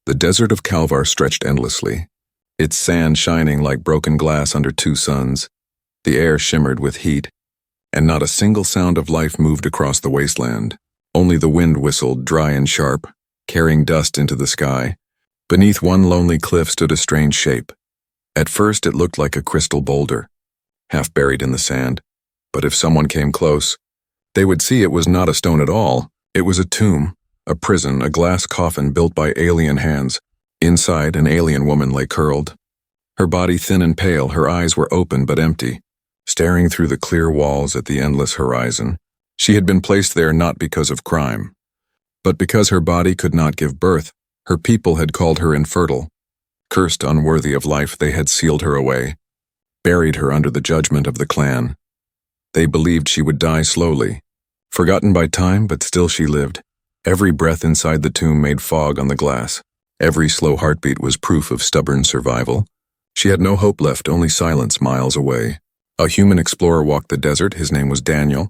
The desert of Calvar stretched endlessly, its sand shining like broken glass under two suns. The air shimmered with heat, and not a single sound of life moved across the wasteland. Only the wind whistled, dry and sharp, carrying dust into the sky. Beneath one lonely cliff stood a strange shape. At first it looked like a crystal boulder, half buried in the sand, but if someone came close, they would see it was not a stone at all. It was a tomb, a prison, a glass coffin built by alien hands. Inside, an alien woman lay curled. Her body thin and pale, her eyes were open but empty, staring through the clear walls at the endless horizon. She had been placed there not because of crime, but because her body could not give birth. Her people had called her infertile. Cursed, unworthy of life, they had sealed her away, buried her under the judgment of the clan. They believed she would die slowly, forgotten by time, but still she lived. Every breath inside the tomb made fog on the glass. Every slow heartbeat was proof of stubborn survival. She had no hope left, only silence miles away. A human explorer walked the desert. His name was Daniel.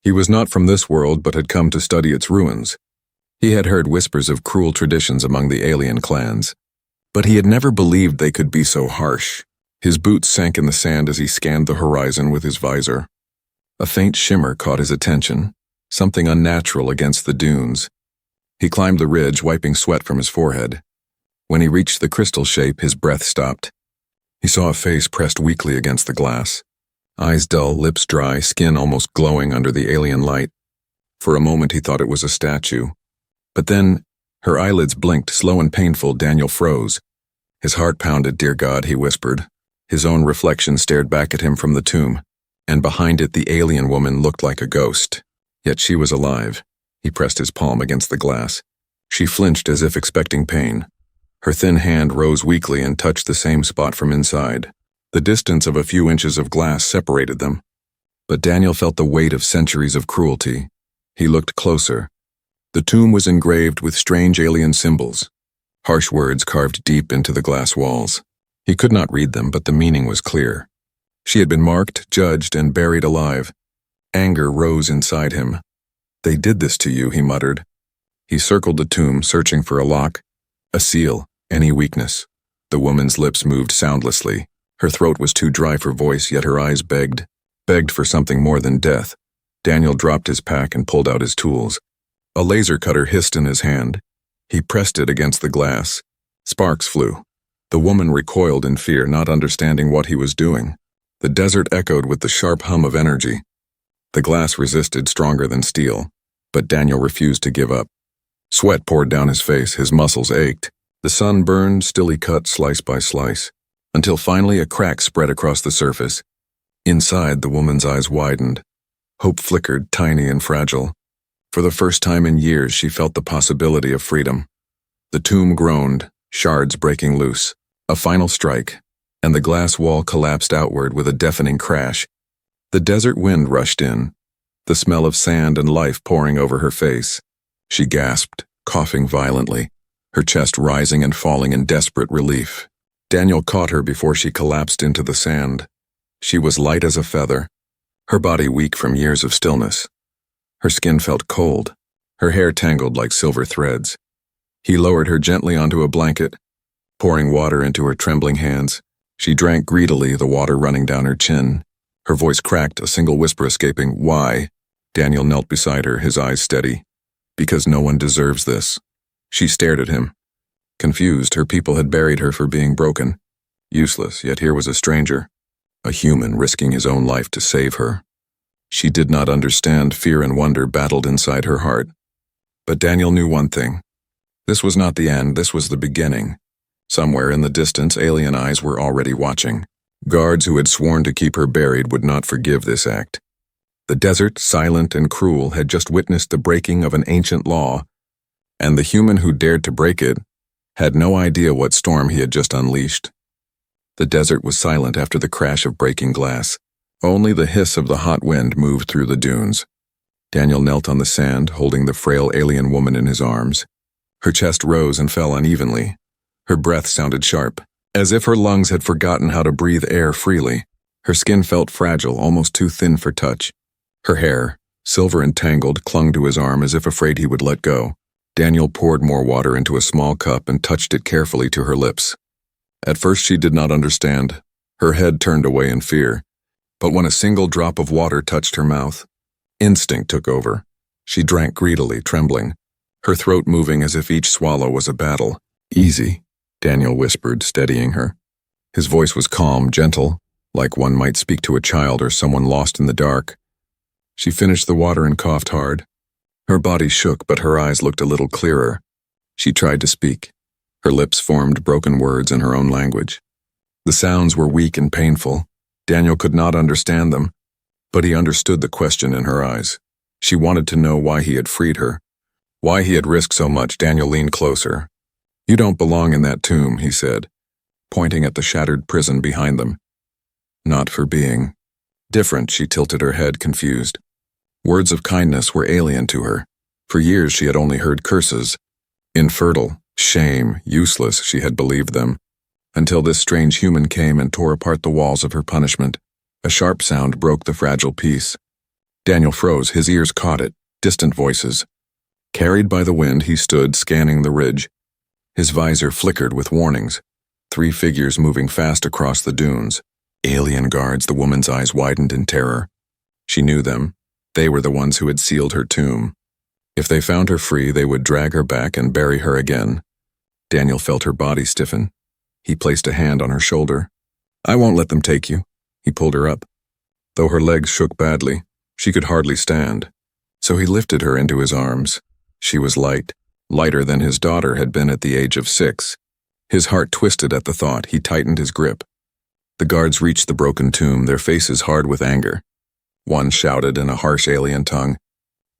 He was not from this world, but had come to study its ruins. He had heard whispers of cruel traditions among the alien clans, but he had never believed they could be so harsh. His boots sank in the sand as he scanned the horizon with his visor. A faint shimmer caught his attention, something unnatural against the dunes. He climbed the ridge, wiping sweat from his forehead. When he reached the crystal shape, his breath stopped. He saw a face pressed weakly against the glass. Eyes dull, lips dry, skin almost glowing under the alien light. For a moment he thought it was a statue. But then, her eyelids blinked, slow and painful. Daniel froze. His heart pounded. "Dear God," he whispered. His own reflection stared back at him from the tomb, and behind it the alien woman looked like a ghost. Yet she was alive. He pressed his palm against the glass. She flinched as if expecting pain. Her thin hand rose weakly and touched the same spot from inside. The distance of a few inches of glass separated them. But Daniel felt the weight of centuries of cruelty. He looked closer. The tomb was engraved with strange alien symbols, harsh words carved deep into the glass walls. He could not read them, but the meaning was clear. She had been marked, judged, and buried alive. Anger rose inside him. "They did this to you," he muttered. He circled the tomb, searching for a lock, a seal, any weakness. The woman's lips moved soundlessly. Her throat was too dry for voice, yet her eyes begged for something more than death. Daniel dropped his pack and pulled out his tools. A laser cutter hissed in his hand. He pressed it against the glass. Sparks flew. The woman recoiled in fear, not understanding what he was doing. The desert echoed with the sharp hum of energy. The glass resisted, stronger than steel, but Daniel refused to give up. Sweat poured down his face, his muscles ached. The sun burned, still he cut slice by slice, until finally a crack spread across the surface. Inside, the woman's eyes widened. Hope flickered, tiny and fragile. For the first time in years, she felt the possibility of freedom. The tomb groaned, shards breaking loose. A final strike, and the glass wall collapsed outward with a deafening crash. The desert wind rushed in, the smell of sand and life pouring over her face. She gasped, coughing violently, her chest rising and falling in desperate relief. Daniel caught her before she collapsed into the sand. She was light as a feather, her body weak from years of stillness. Her skin felt cold, her hair tangled like silver threads. He lowered her gently onto a blanket, pouring water into her trembling hands. She drank greedily, the water running down her chin. Her voice cracked, a single whisper escaping. "Why?" Daniel knelt beside her, his eyes steady. "Because no one deserves this." She stared at him. Confused, her people had buried her for being broken. Useless, yet here was a stranger, a human risking his own life to save her. She did not understand. Fear and wonder battled inside her heart. But Daniel knew one thing. This was not the end, this was the beginning. Somewhere in the distance, alien eyes were already watching. Guards who had sworn to keep her buried would not forgive this act. The desert, silent and cruel, had just witnessed the breaking of an ancient law, and the human who dared to break it had no idea what storm he had just unleashed. The desert was silent after the crash of breaking glass. Only the hiss of the hot wind moved through the dunes. Daniel knelt on the sand, holding the frail alien woman in his arms. Her chest rose and fell unevenly. Her breath sounded sharp, as if her lungs had forgotten how to breathe air freely. Her skin felt fragile, almost too thin for touch. Her hair, silver and tangled, clung to his arm as if afraid he would let go. Daniel poured more water into a small cup and touched it carefully to her lips. At first she did not understand. Her head turned away in fear. But when a single drop of water touched her mouth, instinct took over. She drank greedily, trembling, her throat moving as if each swallow was a battle. "Easy," Daniel whispered, steadying her. His voice was calm, gentle, like one might speak to a child or someone lost in the dark. She finished the water and coughed hard. Her body shook, but her eyes looked a little clearer. She tried to speak. Her lips formed broken words in her own language. The sounds were weak and painful. Daniel could not understand them, but he understood the question in her eyes. She wanted to know why he had freed her, why he had risked so much. Daniel leaned closer. "You don't belong in that tomb," he said, pointing at the shattered prison behind them. "Not for being different." She tilted her head, confused. Words of kindness were alien to her. For years she had only heard curses. Infertile, shame, useless, she had believed them, until this strange human came and tore apart the walls of her punishment. A sharp sound broke the fragile peace. Daniel froze, his ears caught it, distant voices. Carried by the wind, he stood, scanning the ridge. His visor flickered with warnings. 3 figures moving fast across the dunes. Alien guards. The woman's eyes widened in terror. She knew them. They were the ones who had sealed her tomb. If they found her free, they would drag her back and bury her again. Daniel felt her body stiffen. He placed a hand on her shoulder. "I won't let them take you." He pulled her up. Though her legs shook badly, she could hardly stand. So he lifted her into his arms. She was light, lighter than his daughter had been at the age of 6. His heart twisted at the thought. He tightened his grip. The guards reached the broken tomb, their faces hard with anger. One shouted in a harsh alien tongue.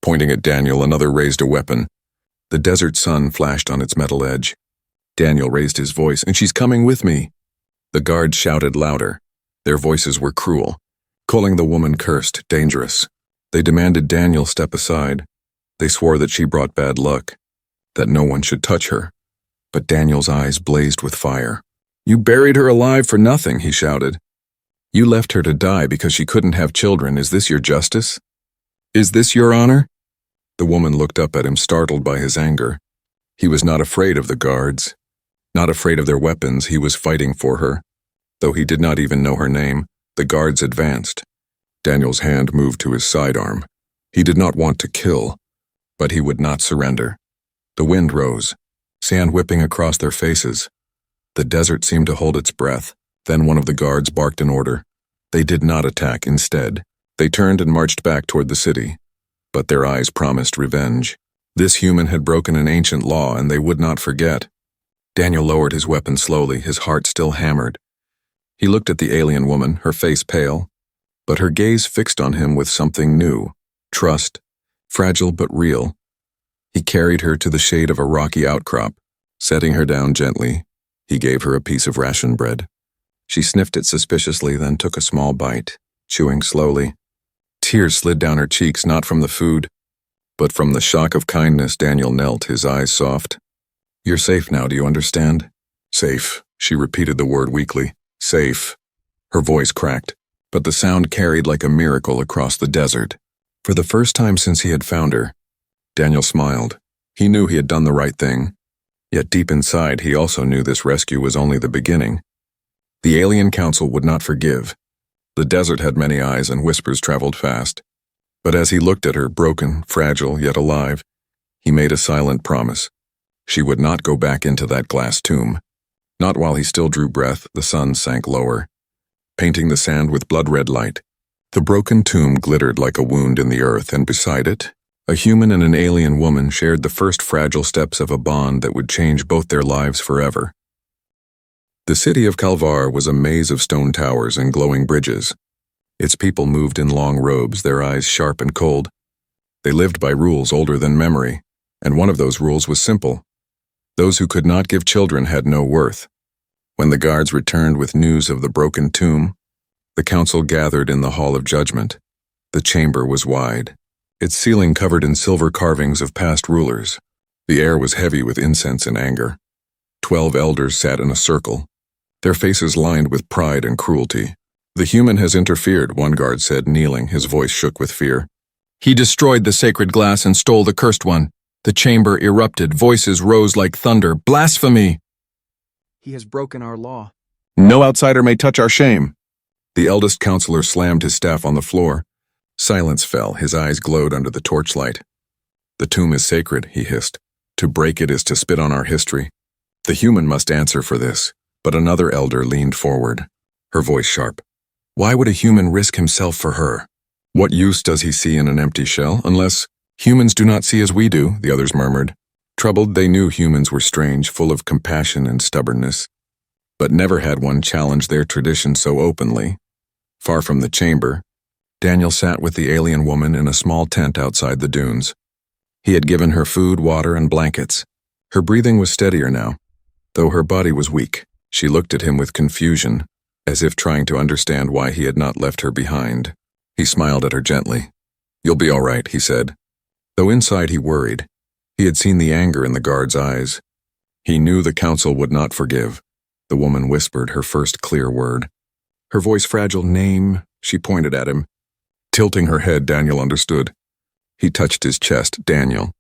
Pointing at Daniel, another raised a weapon. The desert sun flashed on its metal edge. Daniel raised his voice, "And she's coming with me." The guards shouted louder. Their voices were cruel, calling the woman cursed, dangerous. They demanded Daniel step aside. They swore that she brought bad luck, that no one should touch her. But Daniel's eyes blazed with fire. "You buried her alive for nothing," he shouted. "You left her to die because she couldn't have children. Is this your justice? Is this your honor?" The woman looked up at him, startled by his anger. He was not afraid of the guards, not afraid of their weapons. He was fighting for her. Though he did not even know her name, the guards advanced. Daniel's hand moved to his sidearm. He did not want to kill, but he would not surrender. The wind rose, sand whipping across their faces. The desert seemed to hold its breath. Then one of the guards barked an order. They did not attack. Instead, they turned and marched back toward the city. But their eyes promised revenge. This human had broken an ancient law, and they would not forget. Daniel lowered his weapon slowly, his heart still hammered. He looked at the alien woman, her face pale, but her gaze fixed on him with something new. Trust, fragile but real. He carried her to the shade of a rocky outcrop. Setting her down gently, he gave her a piece of ration bread. She sniffed it suspiciously, then took a small bite, chewing slowly. Tears slid down her cheeks, not from the food, but from the shock of kindness. Daniel knelt, his eyes soft. "You're safe now, do you understand?" "Safe," she repeated the word weakly. "Safe." Her voice cracked, but the sound carried like a miracle across the desert. For the first time since he had found her, Daniel smiled. He knew he had done the right thing, yet deep inside he also knew this rescue was only the beginning. The alien council would not forgive. The desert had many eyes and whispers traveled fast. But as he looked at her, broken, fragile, yet alive, he made a silent promise. She would not go back into that glass tomb. Not while he still drew breath. The sun sank lower, painting the sand with blood-red light. The broken tomb glittered like a wound in the earth, and beside it, a human and an alien woman shared the first fragile steps of a bond that would change both their lives forever. The city of Calvar was a maze of stone towers and glowing bridges. Its people moved in long robes, their eyes sharp and cold. They lived by rules older than memory, and one of those rules was simple. Those who could not give children had no worth. When the guards returned with news of the broken tomb, the council gathered in the Hall of Judgment. The chamber was wide, its ceiling covered in silver carvings of past rulers. The air was heavy with incense and anger. 12 elders sat in a circle, their faces lined with pride and cruelty. "The human has interfered," one guard said, kneeling, his voice shook with fear. "He destroyed the sacred glass and stole the cursed one. The chamber erupted, voices rose like thunder. Blasphemy! He has broken our law. No outsider may touch our shame. The eldest counselor slammed his staff on the floor. Silence fell, his eyes glowed under the torchlight. The tomb is sacred, he hissed. To break it is to spit on our history. The human must answer for this. But another elder leaned forward, her voice sharp. Why would a human risk himself for her? What use does he see in an empty shell, unless humans do not see as we do, the others murmured. Troubled, they knew humans were strange, full of compassion and stubbornness. But never had one challenged their tradition so openly. Far from the chamber, Daniel sat with the alien woman in a small tent outside the dunes. He had given her food, water, and blankets. Her breathing was steadier now, though her body was weak. She looked at him with confusion, as if trying to understand why he had not left her behind. He smiled at her gently. You'll be all right, he said. Though inside he worried. He had seen the anger in the guard's eyes. He knew the council would not forgive. The woman whispered her first clear word. Her voice fragile. Name, she pointed at him. Tilting her head, Daniel understood. He touched his chest, Daniel.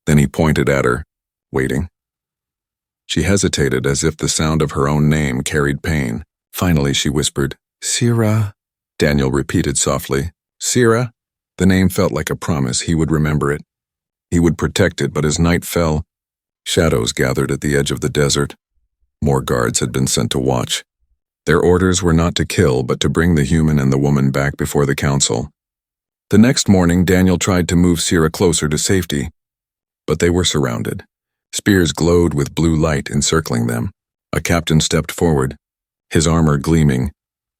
Then he pointed at her, waiting. She hesitated as if the sound of her own name carried pain. Finally she whispered, Sira. Daniel repeated softly, Sira. The name felt like a promise. He would remember it. He would protect it, but as night fell, shadows gathered at the edge of the desert. More guards had been sent to watch. Their orders were not to kill, but to bring the human and the woman back before the council. The next morning, Daniel tried to move Sira closer to safety, but they were surrounded. Spears glowed with blue light encircling them. A captain stepped forward, his armor gleaming.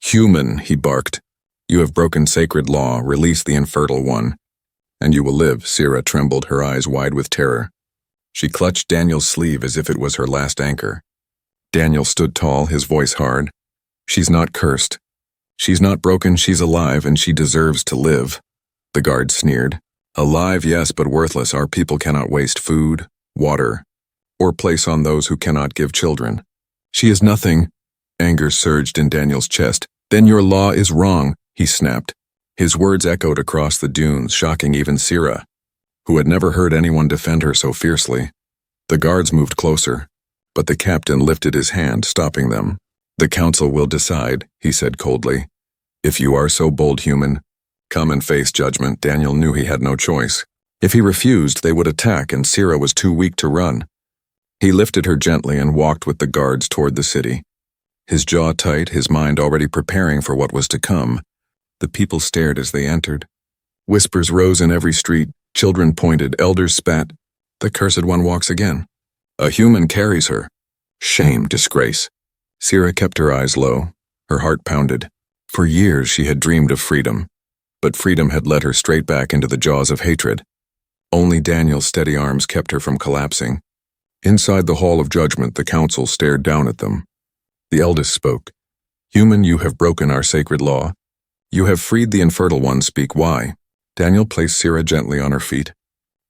Human, he barked. You have broken sacred law. Release the infertile one, and you will live. Sira trembled, her eyes wide with terror. She clutched Daniel's sleeve as if it was her last anchor. Daniel stood tall, his voice hard. She's not cursed. She's not broken, she's alive, and she deserves to live. The guard sneered. Alive, yes, but worthless. Our people cannot waste food, water, or place on those who cannot give children. She is nothing. Anger surged in Daniel's chest. Then your law is wrong, he snapped. His words echoed across the dunes, shocking even Sira, who had never heard anyone defend her so fiercely. The guards moved closer, but the captain lifted his hand, stopping them. The council will decide, he said coldly. If you are so bold, human, come and face judgment. Daniel knew he had no choice. If he refused, they would attack, and Sira was too weak to run. He lifted her gently and walked with the guards toward the city. His jaw tight, his mind already preparing for what was to come. The people stared as they entered. Whispers rose in every street. Children pointed, elders spat. The cursed one walks again. A human carries her. Shame, disgrace. Sira kept her eyes low. Her heart pounded. For years she had dreamed of freedom, but freedom had led her straight back into the jaws of hatred. Only Daniel's steady arms kept her from collapsing. Inside the hall of judgment, the council stared down at them. The eldest spoke. Human, you have broken our sacred law. You have freed the infertile one. Speak why. Daniel placed Sira gently on her feet.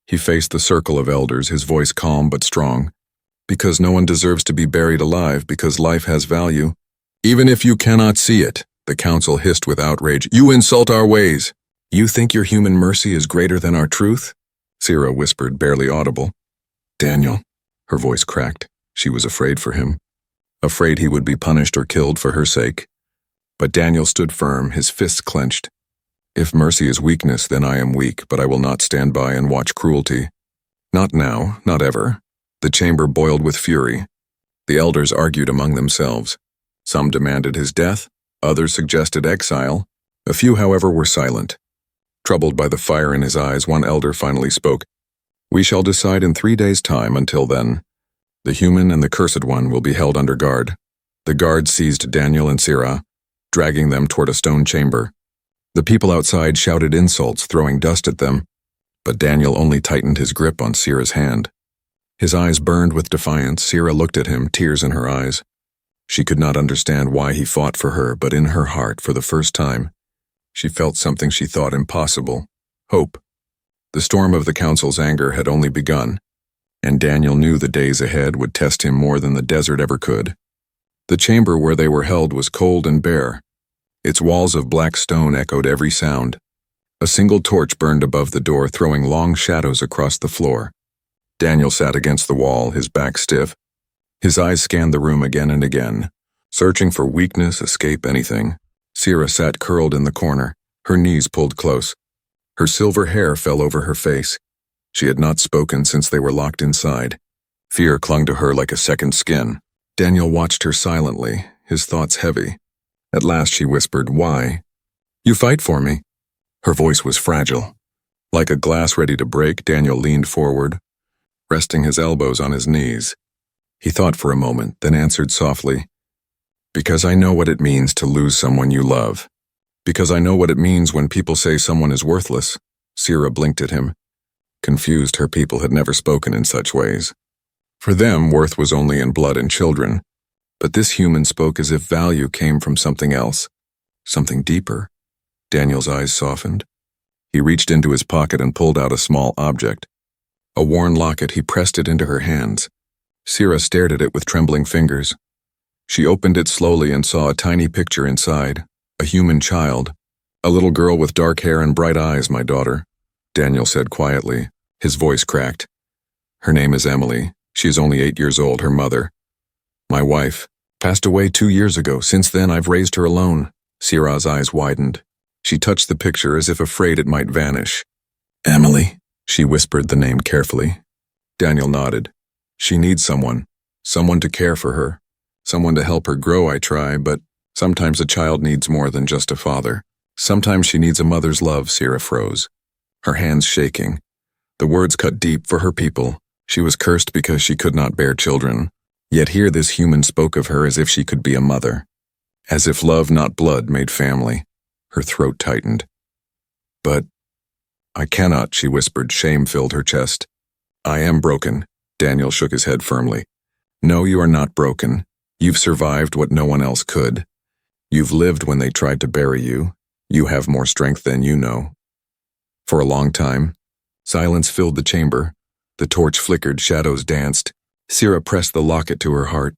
He faced the circle of elders, his voice calm but strong. Because no one deserves to be buried alive, because life has value. Even if you cannot see it, the council hissed with outrage. You insult our ways. You think your human mercy is greater than our truth? Sira whispered, barely audible. Daniel. Her voice cracked. She was afraid for him. Afraid he would be punished or killed for her sake. But Daniel stood firm, his fists clenched. If mercy is weakness, then I am weak, but I will not stand by and watch cruelty. Not now, not ever. The chamber boiled with fury. The elders argued among themselves. Some demanded his death, others suggested exile. A few, however, were silent. Troubled by the fire in his eyes, one elder finally spoke. We shall decide in 3 days' time. Until then, the human and the cursed one will be held under guard. The guards seized Daniel and Sira, dragging them toward a stone chamber. The people outside shouted insults, throwing dust at them, but Daniel only tightened his grip on Sira's hand. His eyes burned with defiance. Sira looked at him, tears in her eyes. She could not understand why he fought for her, but in her heart, for the first time, she felt something she thought impossible: hope. The storm of the council's anger had only begun, and Daniel knew the days ahead would test him more than the desert ever could. The chamber where they were held was cold and bare. Its walls of black stone echoed every sound. A single torch burned above the door, throwing long shadows across the floor. Daniel sat against the wall, his back stiff. His eyes scanned the room again and again, searching for weakness, escape, anything. Sierra sat curled in the corner, her knees pulled close. Her silver hair fell over her face. She had not spoken since they were locked inside. Fear clung to her like a second skin. Daniel watched her silently, his thoughts heavy. At last she whispered, "Why? You fight for me." Her voice was fragile. Like a glass ready to break, Daniel leaned forward, resting his elbows on his knees. He thought for a moment, then answered softly, "Because I know what it means to lose someone you love. Because I know what it means when people say someone is worthless." Sierra blinked at him. Confused, her people had never spoken in such ways. For them, worth was only in blood and children. But this human spoke as if value came from something else, something deeper. Daniel's eyes softened. He reached into his pocket and pulled out a small object. A worn locket. He pressed it into her hands. Sierra stared at it with trembling fingers. She opened it slowly and saw a tiny picture inside, a human child. "A little girl with dark hair and bright eyes, my daughter," Daniel said quietly. His voice cracked. "Her name is Emily. She is only 8 years old, her mother. My wife passed away 2 years ago. Since then, I've raised her alone." Sierra's eyes widened. She touched the picture as if afraid it might vanish. "Emily," she whispered the name carefully. Daniel nodded. "She needs someone to care for her, someone to help her grow, I try, but sometimes a child needs more than just a father. Sometimes she needs a mother's love." Sierra froze, her hands shaking. The words cut deep for her people. She was cursed because she could not bear children. Yet here this human spoke of her as if she could be a mother. As if love, not blood, made family. Her throat tightened. "But I cannot," she whispered. Shame filled her chest. "I am broken." Daniel shook his head firmly. "No, you are not broken. You've survived what no one else could. You've lived when they tried to bury you. You have more strength than you know." For a long time, silence filled the chamber. The torch flickered, shadows danced. Sierra pressed the locket to her heart.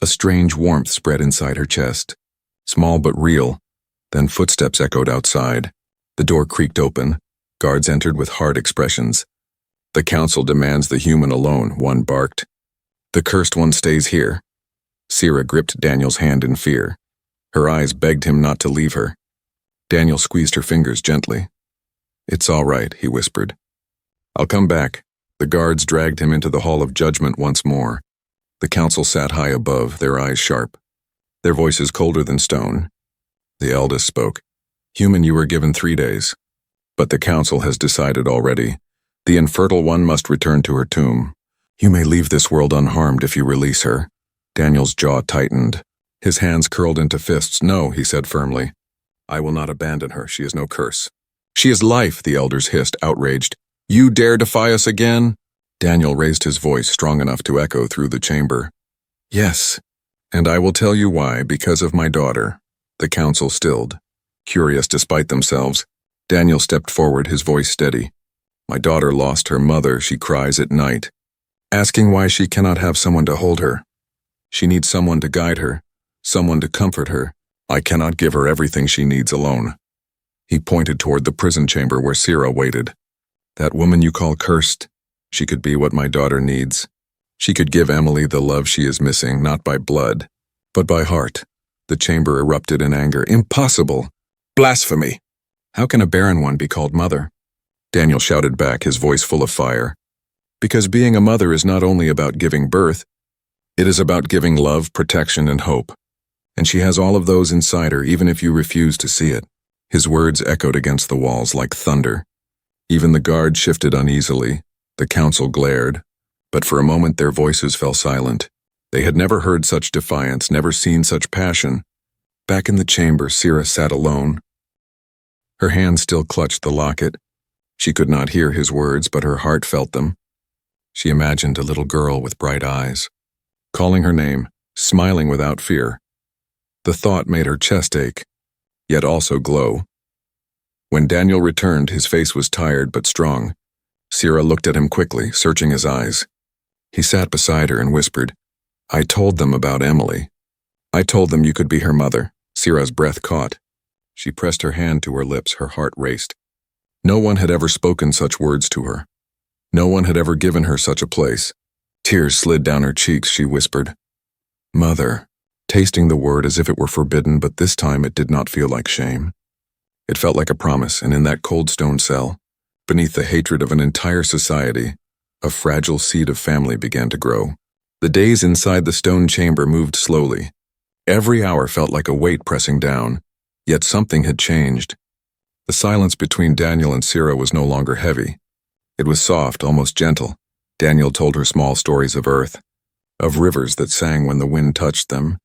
A strange warmth spread inside her chest. Small but real. Then footsteps echoed outside. The door creaked open. Guards entered with hard expressions. "The council demands the human alone," one barked. "The cursed one stays here." Sierra gripped Daniel's hand in fear. Her eyes begged him not to leave her. Daniel squeezed her fingers gently. "It's all right," he whispered. "I'll come back." The guards dragged him into the hall of judgment once more. The council sat high above, their eyes sharp, their voices colder than stone. The eldest spoke. "Human, you were given 3 days. But the council has decided already. The infertile one must return to her tomb. You may leave this world unharmed if you release her." Daniel's jaw tightened. His hands curled into fists. "No," he said firmly. "I will not abandon her. She is no curse." "She is life," the elders hissed, outraged. "You dare defy us again?" Daniel raised his voice strong enough to echo through the chamber. "Yes, and I will tell you why, because of my daughter." The council stilled, curious despite themselves. Daniel stepped forward, his voice steady. "My daughter lost her mother. She cries at night, asking why she cannot have someone to hold her. She needs someone to guide her, someone to comfort her. I cannot give her everything she needs alone." He pointed toward the prison chamber where Sierra waited. "That woman you call cursed, she could be what my daughter needs. She could give Emily the love she is missing, not by blood, but by heart." The chamber erupted in anger. "Impossible! Blasphemy! How can a barren one be called mother?" Daniel shouted back, his voice full of fire. "Because being a mother is not only about giving birth, it is about giving love, protection, and hope. And she has all of those inside her, even if you refuse to see it." His words echoed against the walls like thunder. Even the guards shifted uneasily. The council glared. But for a moment their voices fell silent. They had never heard such defiance, never seen such passion. Back in the chamber, Sierra sat alone. Her hand still clutched the locket. She could not hear his words, but her heart felt them. She imagined a little girl with bright eyes, calling her name, smiling without fear. The thought made her chest ache, yet also glow. When Daniel returned, his face was tired but strong. Sierra looked at him quickly, searching his eyes. He sat beside her and whispered, "I told them about Emily. I told them you could be her mother." Sierra's breath caught. She pressed her hand to her lips, her heart raced. No one had ever spoken such words to her. No one had ever given her such a place. Tears slid down her cheeks, she whispered, "Mother," tasting the word as if it were forbidden, but this time it did not feel like shame. It felt like a promise, and in that cold stone cell, beneath the hatred of an entire society, a fragile seed of family began to grow. The days inside the stone chamber moved slowly. Every hour felt like a weight pressing down, yet something had changed. The silence between Daniel and Sierra was no longer heavy. It was soft, almost gentle. Daniel told her small stories of Earth, of rivers that sang when the wind touched them,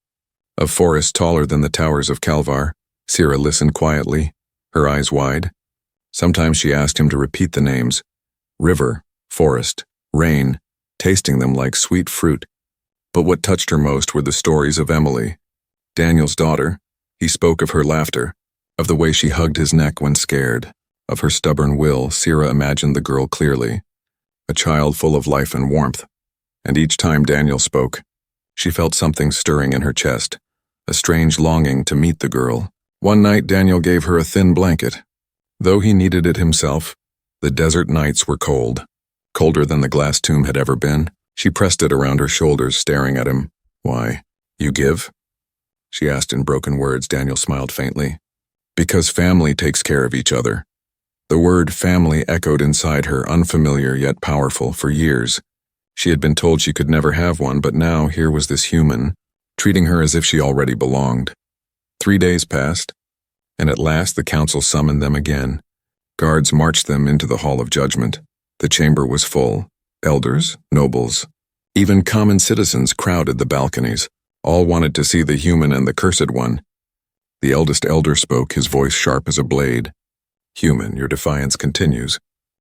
of forests taller than the towers of Calvar. Sierra listened quietly, her eyes wide. Sometimes she asked him to repeat the names: river, forest, rain, tasting them like sweet fruit. But what touched her most were the stories of Emily, Daniel's daughter. He spoke of her laughter, of the way she hugged his neck when scared, of her stubborn will. Sierra imagined the girl clearly, a child full of life and warmth. And each time Daniel spoke, she felt something stirring in her chest, a strange longing to meet the girl. One night Daniel gave her a thin blanket. Though he needed it himself, the desert nights were cold, colder than the glass tomb had ever been. She pressed it around her shoulders, staring at him. "Why, you give?" she asked in broken words. Daniel smiled faintly. "Because family takes care of each other." The word family echoed inside her, unfamiliar yet powerful. For years, she had been told she could never have one, but now here was this human, treating her as if she already belonged. 3 days passed, and at last the council summoned them again. Guards marched them into the hall of judgment. The chamber was full. Elders, nobles, even common citizens crowded the balconies. All wanted to see the human and the cursed one. The eldest elder spoke, his voice sharp as a blade. "Human, your defiance continues.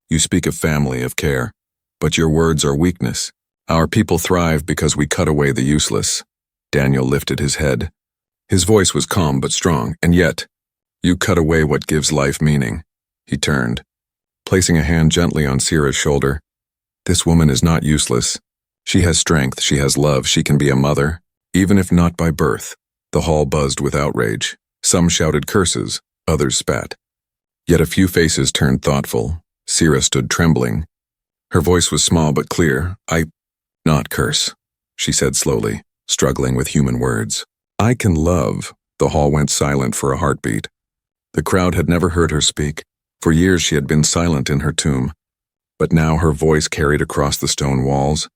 You speak of family, of care, but your words are weakness. Our people thrive because we cut away the useless." Daniel lifted his head. His voice was calm but strong. "And yet, you cut away what gives life meaning." He turned, placing a hand gently on Sierra's shoulder. "This woman is not useless. She has strength, she has love, she can be a mother, even if not by birth." The hall buzzed with outrage. Some shouted curses, others spat. Yet a few faces turned thoughtful. Sierra stood trembling. Her voice was small but clear. "I not curse," she said slowly, struggling with human words. "I can love." The hall went silent for a heartbeat. The crowd had never heard her speak. For years she had been silent in her tomb. But now her voice carried across the stone walls.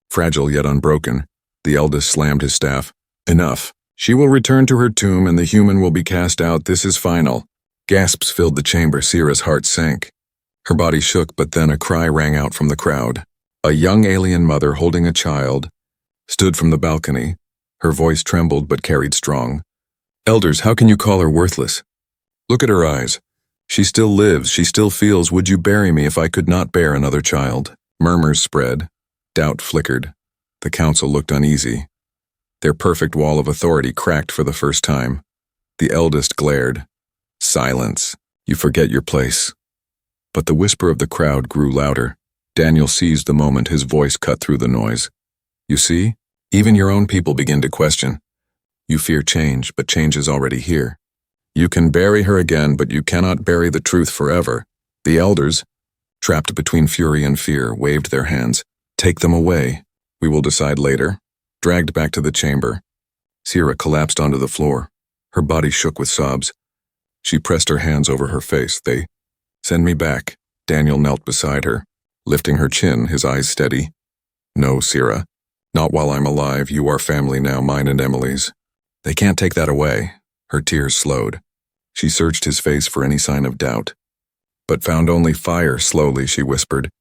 Fragile yet unbroken, the eldest slammed his staff. "Enough. She will return to her tomb and the human will be cast out. This is final." Gasps filled the chamber. Sierra's heart sank. Her body shook, but then a cry rang out from the crowd. A young alien mother holding a child stood from the balcony. Her voice trembled but carried strong. "Elders, how can you call her worthless? Look at her eyes. She still lives, she still feels. Would you bury me if I could not bear another child?" Murmurs spread. Doubt flickered. The council looked uneasy. Their perfect wall of authority cracked for the first time. The eldest glared. "Silence. You forget your place." But the whisper of the crowd grew louder. Daniel seized the moment, his voice cut through the noise. "You see? Even your own people begin to question. You fear change, but change is already here. You can bury her again, but you cannot bury the truth forever." The elders, trapped between fury and fear, waved their hands. "Take them away. We will decide later." Dragged back to the chamber, Sierra collapsed onto the floor. Her body shook with sobs. She pressed her hands over her face. "They send me back." Daniel knelt beside her, lifting her chin, his eyes steady. "No, Sierra. Not while I'm alive. You are family now, mine and Emily's. They can't take that away." Her tears slowed. She searched his face for any sign of doubt, but found only fire. Slowly, she whispered,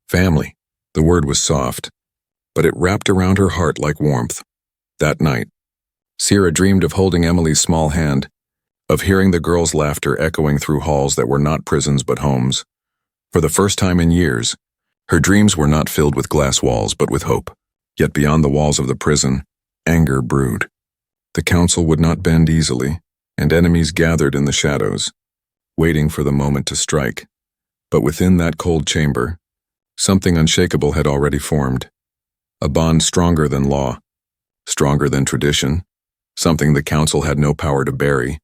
"Family." The word was soft, but it wrapped around her heart like warmth. That night, Sierra dreamed of holding Emily's small hand, of hearing the girl's laughter echoing through halls that were not prisons but homes. For the first time in years, her dreams were not filled with glass walls but with hope. Yet beyond the walls of the prison, anger brewed. The council would not bend easily, and enemies gathered in the shadows, waiting for the moment to strike. But within that cold chamber, something unshakable had already formed. A bond stronger than law, stronger than tradition, something the council had no power to bury.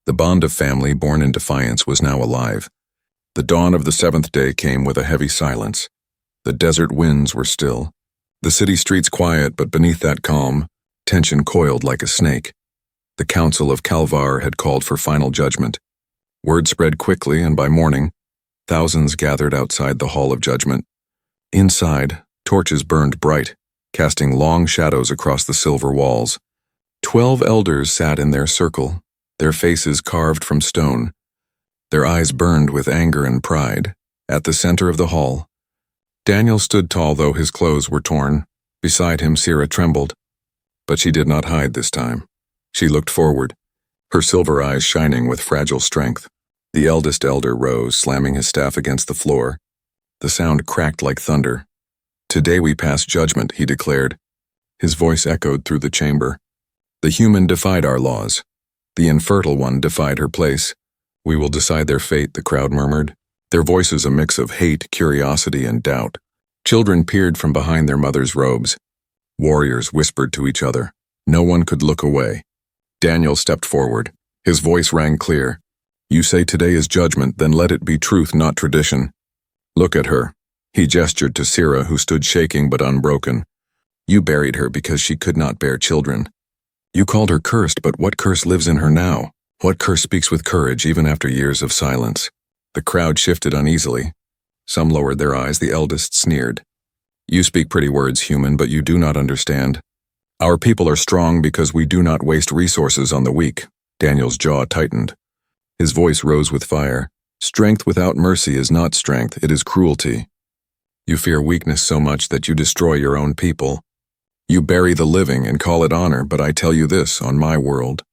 The bond of family born in defiance was now alive. The dawn of the seventh day came with a heavy silence. The desert winds were still. The city streets quiet, but beneath that calm, tension coiled like a snake. The Council of Calvar had called for final judgment. Word spread quickly, and by morning, thousands gathered outside the Hall of Judgment. Inside, torches burned bright, casting long shadows across the silver walls. 12 elders sat in their circle, their faces carved from stone. Their eyes burned with anger and pride. At the center of the hall, Daniel stood tall, though his clothes were torn. Beside him, Sira trembled. But she did not hide this time. She looked forward, her silver eyes shining with fragile strength. The eldest elder rose, slamming his staff against the floor. The sound cracked like thunder. "Today we pass judgment," he declared. His voice echoed through the chamber. "The human defied our laws. The infertile one defied her place. We will decide their fate," the crowd murmured, their voices a mix of hate, curiosity, and doubt. Children peered from behind their mothers' robes. Warriors whispered to each other. No one could look away. Daniel stepped forward. His voice rang clear. "You say today is judgment, then let it be truth, not tradition. Look at her." He gestured to Sira, who stood shaking but unbroken. "You buried her because she could not bear children. You called her cursed, but what curse lives in her now? What curse speaks with courage even after years of silence?" The crowd shifted uneasily. Some lowered their eyes, the eldest sneered. "You speak pretty words, human, but you do not understand. Our people are strong because we do not waste resources on the weak." Daniel's jaw tightened. His voice rose with fire. "Strength without mercy is not strength, it is cruelty. You fear weakness so much that you destroy your own people. You bury the living and call it honor, but I tell you this, on my world.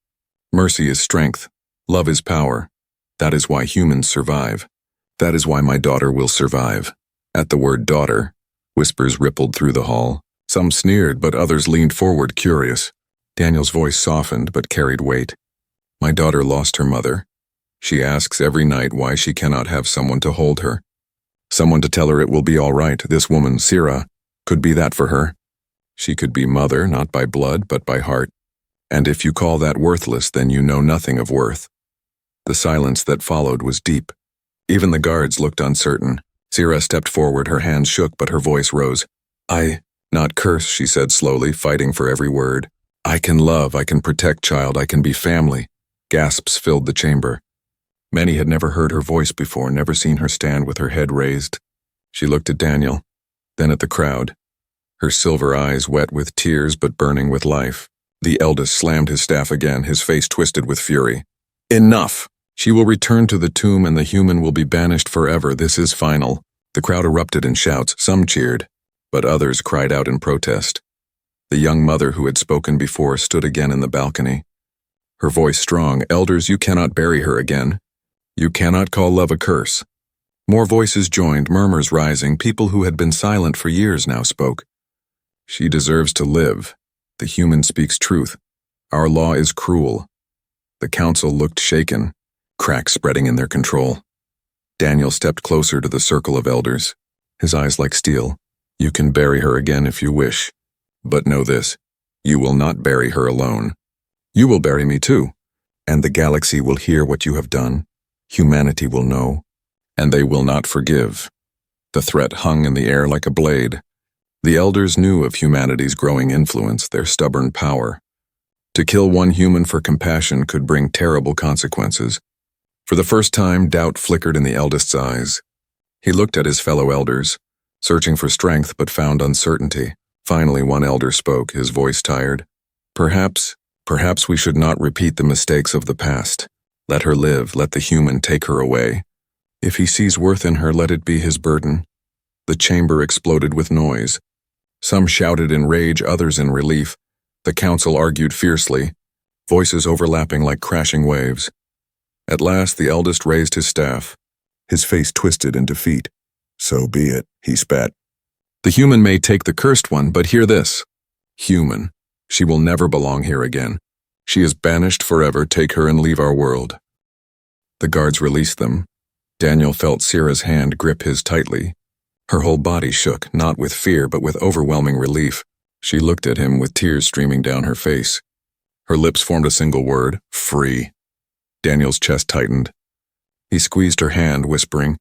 Mercy is strength. Love is power. That is why humans survive. That is why my daughter will survive." At the word daughter, whispers rippled through the hall. Some sneered, but others leaned forward, curious. Daniel's voice softened but carried weight. "My daughter lost her mother. She asks every night why she cannot have someone to hold her. Someone to tell her it will be all right. This woman, Sira, could be that for her. She could be mother, not by blood, but by heart. And if you call that worthless, then you know nothing of worth." The silence that followed was deep. Even the guards looked uncertain. Sira stepped forward, her hands shook, but her voice rose. Not curse," she said slowly, fighting for every word. "I can love, I can protect, child, I can be family." Gasps filled the chamber. Many had never heard her voice before, never seen her stand with her head raised. She looked at Daniel, then at the crowd, her silver eyes wet with tears but burning with life. The eldest slammed his staff again, his face twisted with fury. "Enough! She will return to the tomb and the human will be banished forever. This is final." The crowd erupted in shouts. Some cheered, but others cried out in protest. The young mother who had spoken before stood again in the balcony. Her voice strong. "Elders, you cannot bury her again. You cannot call love a curse." More voices joined, murmurs rising. People who had been silent for years now spoke. "She deserves to live. The human speaks truth. Our law is cruel." The council looked shaken, cracks spreading in their control. Daniel stepped closer to the circle of elders, his eyes like steel. "You can bury her again if you wish. But know this, you will not bury her alone. You will bury me too. And the galaxy will hear what you have done. Humanity will know. And they will not forgive." The threat hung in the air like a blade. The elders knew of humanity's growing influence, their stubborn power. To kill one human for compassion could bring terrible consequences. For the first time, doubt flickered in the eldest's eyes. He looked at his fellow elders, searching for strength but found uncertainty. Finally, one elder spoke, his voice tired. Perhaps we should not repeat the mistakes of the past. Let her live, let the human take her away. If he sees worth in her, let it be his burden." The chamber exploded with noise. Some shouted in rage, others in relief. The council argued fiercely, voices overlapping like crashing waves. At last, the eldest raised his staff, his face twisted in defeat. "So be it," he spat. "The human may take the cursed one, but hear this. Human, she will never belong here again. She is banished forever. Take her and leave our world." The guards released them. Daniel felt Sira's hand grip his tightly. Her whole body shook, not with fear but with overwhelming relief. She looked at him with tears streaming down her face. Her lips formed a single word, "Free." Daniel's chest tightened. He squeezed her hand, whispering,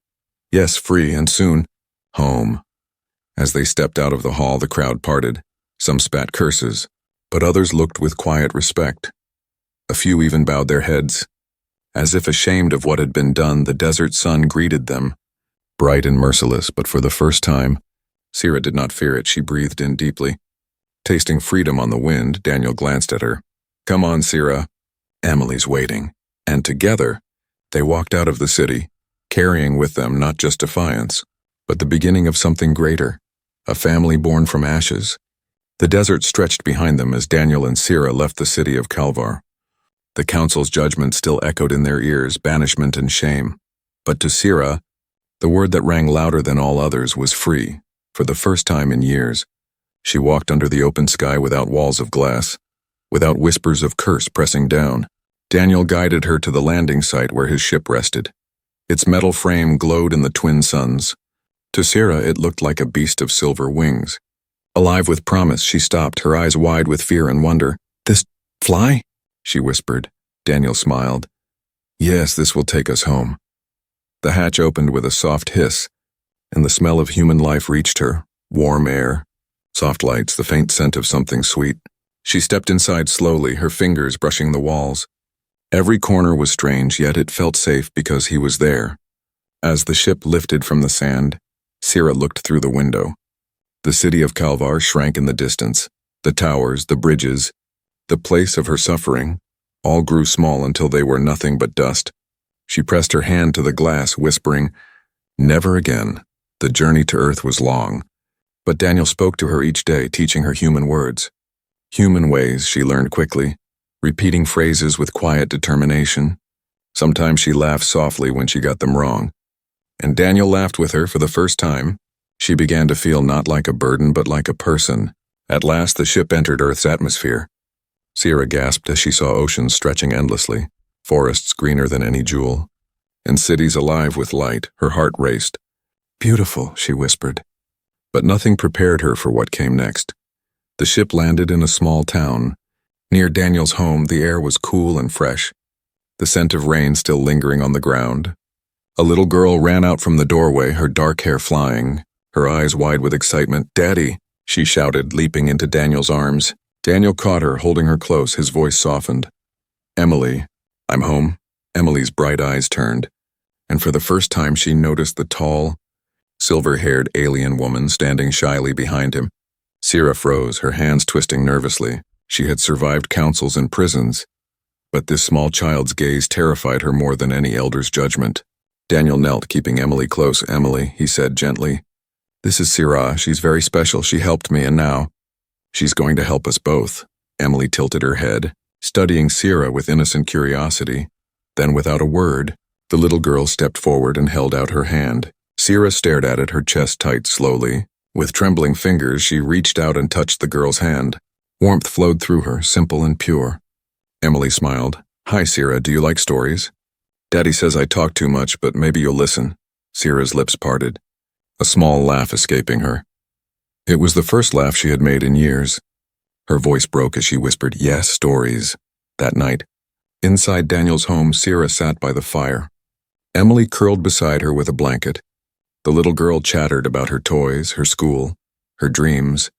"Yes, free, and soon, home." As they stepped out of the hall, the crowd parted. Some spat curses, but others looked with quiet respect. A few even bowed their heads. As if ashamed of what had been done, the desert sun greeted them, bright and merciless, but for the first time, Sierra did not fear it. She breathed in deeply. Tasting freedom on the wind, Daniel glanced at her. "Come on, Sierra. Emily's waiting." And together, they walked out of the city, carrying with them not just defiance, but the beginning of something greater, a family born from ashes. The desert stretched behind them as Daniel and Sierra left the city of Calvar. The council's judgment still echoed in their ears, banishment and shame. But to Sierra, the word that rang louder than all others was free. For the first time in years, she walked under the open sky without walls of glass, without whispers of curse pressing down. Daniel guided her to the landing site where his ship rested. Its metal frame glowed in the twin suns. To Sierra, it looked like a beast of silver wings. Alive with promise, she stopped, her eyes wide with fear and wonder. "This fly?" she whispered. Daniel smiled. "Yes, this will take us home." The hatch opened with a soft hiss, and the smell of human life reached her. Warm air, soft lights, the faint scent of something sweet. She stepped inside slowly, her fingers brushing the walls. Every corner was strange, yet it felt safe because he was there. As the ship lifted from the sand, Sierra looked through the window. The city of Calvar shrank in the distance. The towers, the bridges, the place of her suffering, all grew small until they were nothing but dust. She pressed her hand to the glass, whispering, "Never again." The journey to Earth was long, but Daniel spoke to her each day, teaching her human words. Human ways, she learned quickly, repeating phrases with quiet determination. Sometimes she laughed softly when she got them wrong. And Daniel laughed with her for the first time. She began to feel not like a burden, but like a person. At last, the ship entered Earth's atmosphere. Sierra gasped as she saw oceans stretching endlessly, forests greener than any jewel, and cities alive with light. Her heart raced. "Beautiful," she whispered. But nothing prepared her for what came next. The ship landed in a small town. Near Daniel's home, the air was cool and fresh, the scent of rain still lingering on the ground. A little girl ran out from the doorway, her dark hair flying, her eyes wide with excitement. "Daddy!" she shouted, leaping into Daniel's arms. Daniel caught her, holding her close, his voice softened. "Emily, I'm home." Emily's bright eyes turned, and for the first time she noticed the tall, silver-haired alien woman standing shyly behind him. Sierra froze, her hands twisting nervously. She had survived councils and prisons, but this small child's gaze terrified her more than any elder's judgment. Daniel knelt, keeping Emily close. "Emily," he said gently, "this is Sierra. She's very special. She helped me, and now she's going to help us both." Emily tilted her head, studying Sierra with innocent curiosity. Then, without a word, the little girl stepped forward and held out her hand. Sierra stared at it, her chest tight. Slowly, with trembling fingers, she reached out and touched the girl's hand. Warmth flowed through her, simple and pure. Emily smiled. "Hi, Sierra, do you like stories?" "Daddy says I talk too much, but maybe you'll listen." Sierra's lips parted, a small laugh escaping her. It was the first laugh she had made in years. Her voice broke as she whispered, "Yes, stories." That night, inside Daniel's home, Sierra sat by the fire. Emily curled beside her with a blanket. The little girl chattered about her toys, her school, her dreams.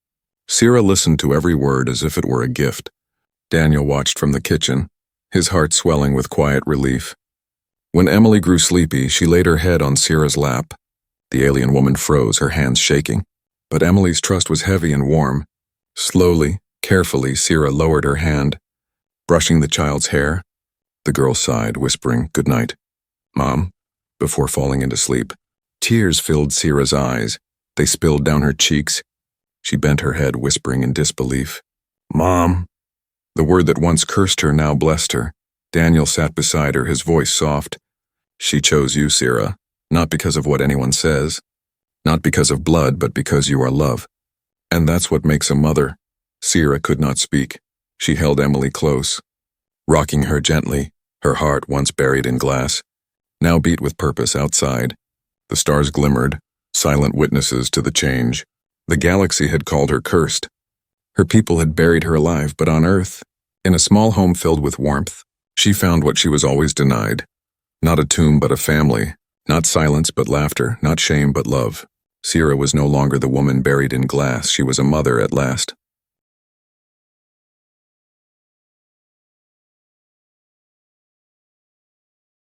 Sierra listened to every word as if it were a gift. Daniel watched from the kitchen, his heart swelling with quiet relief. When Emily grew sleepy, she laid her head on Sierra's lap. The alien woman froze, her hands shaking. But Emily's trust was heavy and warm. Slowly, carefully, Sierra lowered her hand, brushing the child's hair. The girl sighed, whispering, "Good night, Mom," before falling into sleep. Tears filled Sierra's eyes. They spilled down her cheeks. She bent her head, whispering in disbelief. "Mom." The word that once cursed her now blessed her. Daniel sat beside her, his voice soft. "She chose you, Sierra, not because of what anyone says, not because of blood, but because you are love. And that's what makes a mother." Sierra could not speak. She held Emily close, rocking her gently, her heart, once buried in glass, now beat with purpose outside. The stars glimmered, silent witnesses to the change. The galaxy had called her cursed. Her people had buried her alive, but on Earth, in a small home filled with warmth, she found what she was always denied. Not a tomb, but a family. Not silence, but laughter. Not shame, but love. Sierra was no longer the woman buried in glass. She was a mother at last.